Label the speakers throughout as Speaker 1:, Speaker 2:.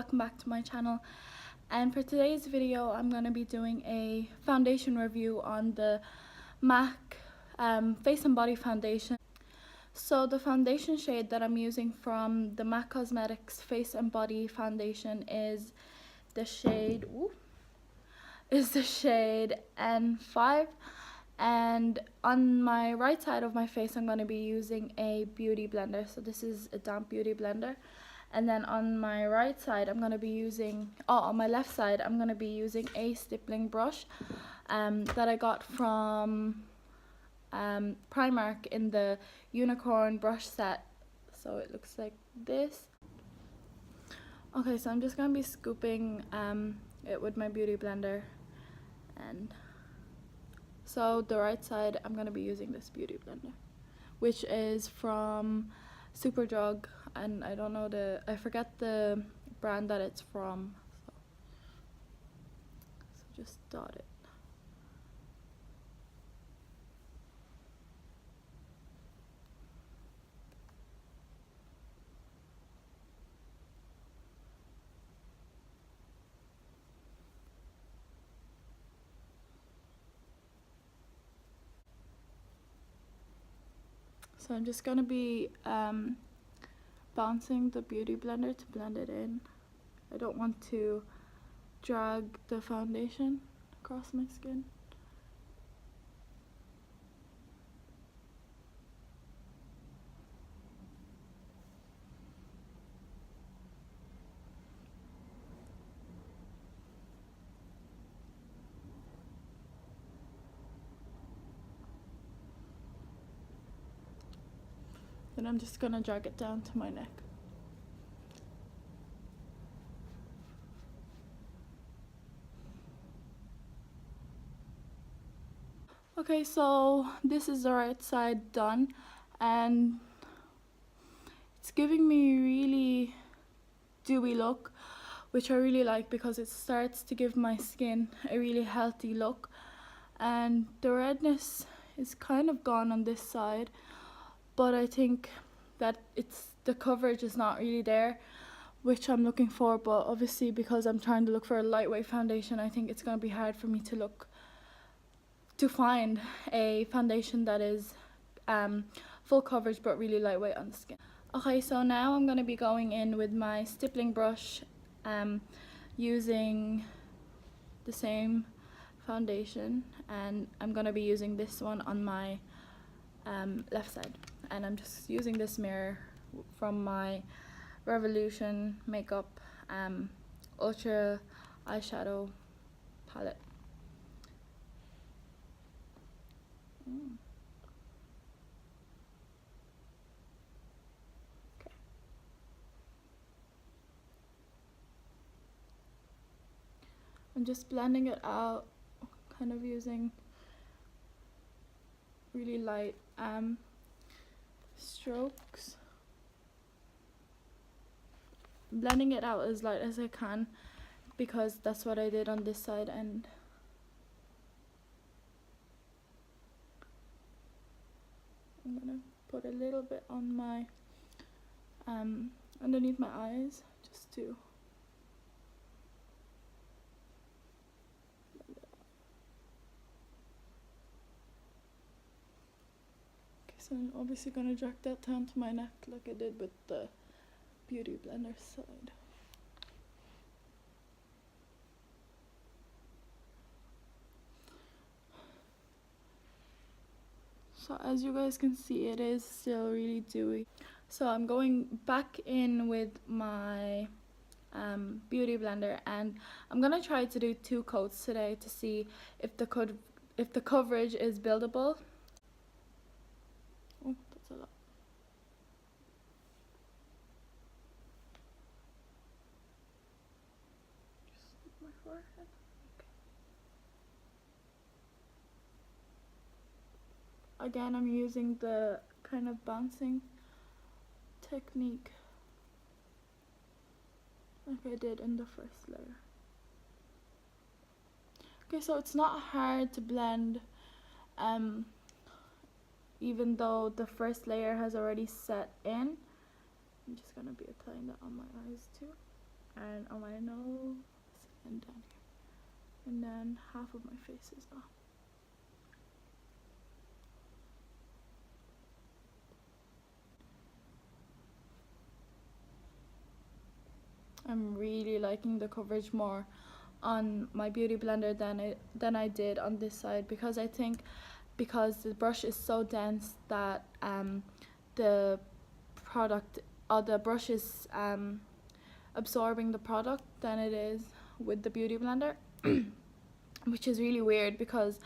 Speaker 1: welcome back to my channel. And for today's video I'm going to be doing a foundation review on the MAC Face+Body foundation. So the foundation shade that I'm using from the MAC Cosmetics Face+Body foundation is the shade N5, and on my right side of my face I'm going to be using a beauty blender. So this is a damp beauty blender. And then on my right side I'm going to be using, on my left side I'm going to be using a stippling brush that I got from Primark in the unicorn brush set. So it looks like this. Okay, so I'm just going to be scooping it with my beauty blender. And so the right side I'm going to be using this beauty blender, which is from Superdrug, and I forget the brand that it's from, so just dot it. So I'm just going to be bouncing the beauty blender to blend it in. I don't want to drag the foundation across my skin. Then I'm just going to drag it down to my neck. Okay, so this is the right side done, and it's giving me really dewy look, which I really like because it starts to give my skin a really healthy look. And the redness is kind of gone on this side, but I think that the coverage is not really there, which I'm looking for. But obviously because I'm trying to look for a lightweight foundation, I think it's going to be hard for me to find a foundation that is full coverage but really lightweight on the skin. Okay, so now I'm going to be going in with my stippling brush, using the same foundation, and I'm going to be using this one on my left side. And I'm just using this mirror from my Revolution Makeup Ultra Eyeshadow Palette. Okay. I'm just blending it out, kind of using really light strokes, blending it out as light as I can because that's what I did on this side. And I'm gonna put a little bit on my underneath my eyes just to So I'm obviously going to drag that down to my neck like I did with the beauty blender side. So as you guys can see, it is still really dewy. So I'm going back in with my beauty blender, and I'm going to try to do 2 coats today to see if the coverage is buildable. Oh, that's a lot. Just my forehead. Okay. Again, I'm using the kind of bouncing technique like I did in the first layer. Okay, so it's not hard to blend, even though the first layer has already set in. I'm just gonna be applying that on my eyes too. and on my nose and down here, and then half of my face as well. I'm really liking the coverage more on my beauty blender than I did on this side, because I think because the brush is so dense that the product or the brush is absorbing the product than it is with the beauty blender. Which is really weird, because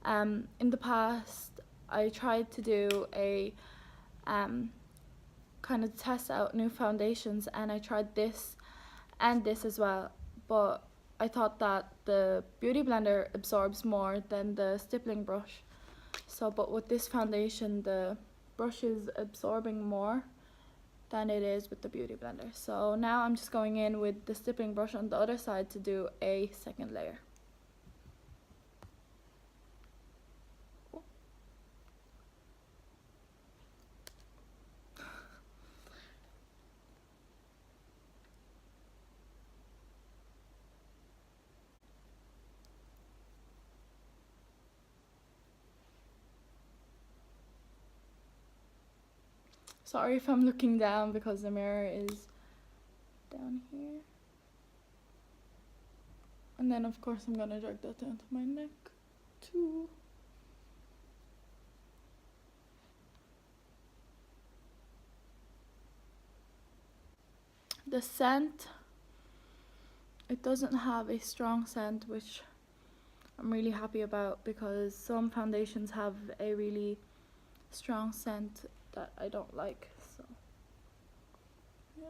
Speaker 1: in the past I tried to do a kind of test out new foundations, and I tried this and this as well, but I thought that the beauty blender absorbs more than the stippling brush. So but with this foundation, the brush is absorbing more than it is with the beauty blender. So now I'm just going in with the stippling brush on the other side to do a second layer. Sorry if I'm looking down because the mirror is down here. And then of course I'm gonna drag that down to my neck too. The scent, it doesn't have a strong scent, which I'm really happy about, because some foundations have a really strong scent that I don't like. So yeah.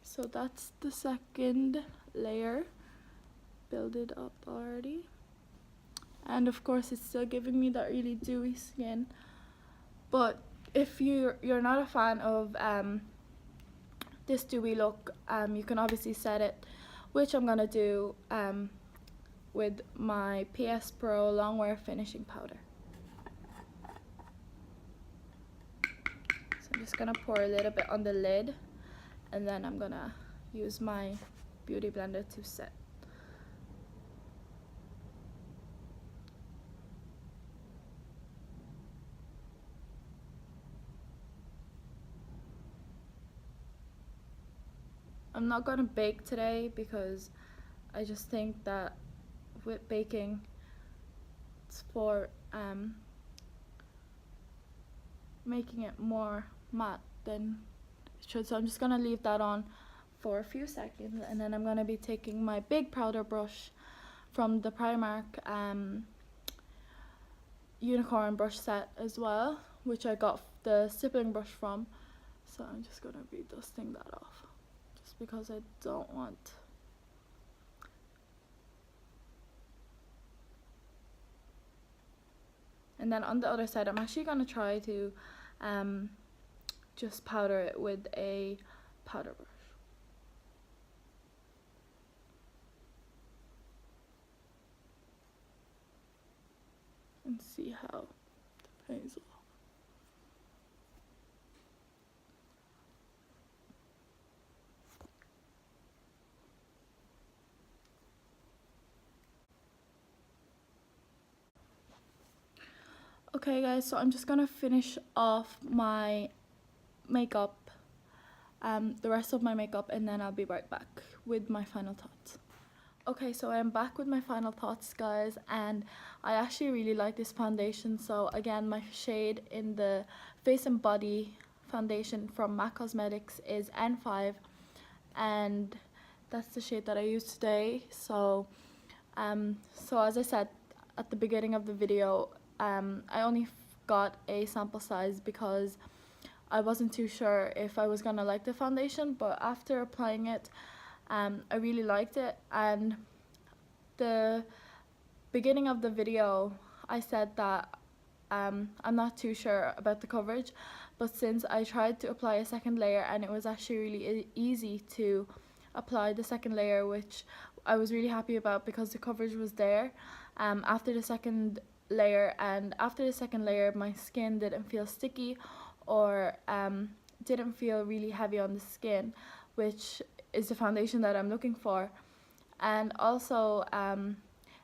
Speaker 1: So that's the second layer, build it up already. And of course it's still giving me that really dewy skin. But if you're not a fan of this dewy look, you can obviously set it, which I'm gonna do with my PS Pro Longwear Finishing Powder. So I'm just gonna pour a little bit on the lid, and then I'm gonna use my beauty blender to set. I'm not gonna bake today because I just think that with baking, it's for making it more matte than it should. So I'm just gonna leave that on for a few seconds, and then I'm gonna be taking my big powder brush from the Primark unicorn brush set as well, which I got the stippling brush from. So I'm just gonna be dusting that off, just because I don't want And then on the other side, I'm actually going to try to just powder it with a powder brush. And see how it pays off. Okay guys, so I'm just gonna finish off my makeup, the rest of my makeup, and then I'll be right back with my final thoughts. Okay, so I'm back with my final thoughts, guys, and I actually really like this foundation. So again, my shade in the Face+Body foundation from MAC Cosmetics is N5, and that's the shade that I use today. So as I said at the beginning of the video, I only got a sample size because I wasn't too sure if I was gonna like the foundation, but after applying it, I really liked it. And the beginning of the video, I said that I'm not too sure about the coverage, but since I tried to apply a second layer, and it was actually really easy to apply the second layer, which I was really happy about because the coverage was there. After the second layer, and after the second layer my skin didn't feel sticky or didn't feel really heavy on the skin, which is the foundation that I'm looking for. And also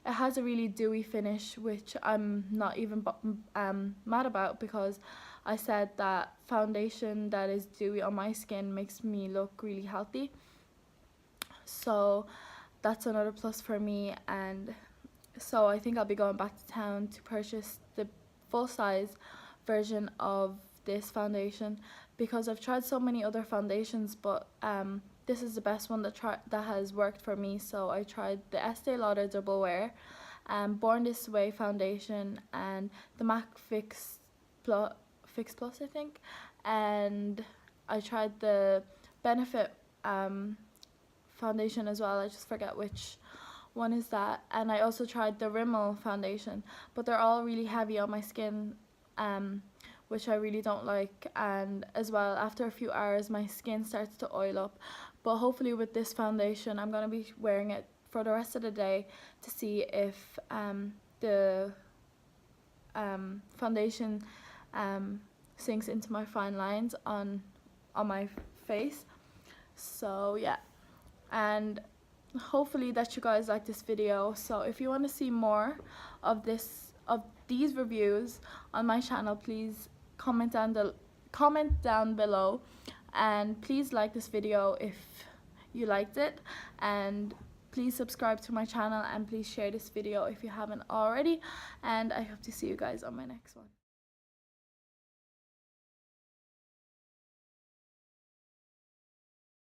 Speaker 1: it has a really dewy finish, which I'm not even mad about, because I said that foundation that is dewy on my skin makes me look really healthy. So that's another plus for me. And so I think I'll be going back to town to purchase the full size version of this foundation, because I've tried so many other foundations, but this is the best one that has worked for me. So I tried the Estee Lauder Double Wear, Born This Way foundation, and the MAC Fix Plus, I think, and I tried the Benefit foundation as well. I just forget which one is that. And I also tried the Rimmel foundation, but they're all really heavy on my skin, which I really don't like. And as well, after a few hours my skin starts to oil up. But hopefully with this foundation I'm going to be wearing it for the rest of the day to see if the foundation sinks into my fine lines on my face. So yeah, and hopefully that you guys like this video. So if you want to see more of these reviews on my channel, please comment down below, and please like this video if you liked it, and please subscribe to my channel, and please share this video if you haven't already, and I hope to see you guys on my next one.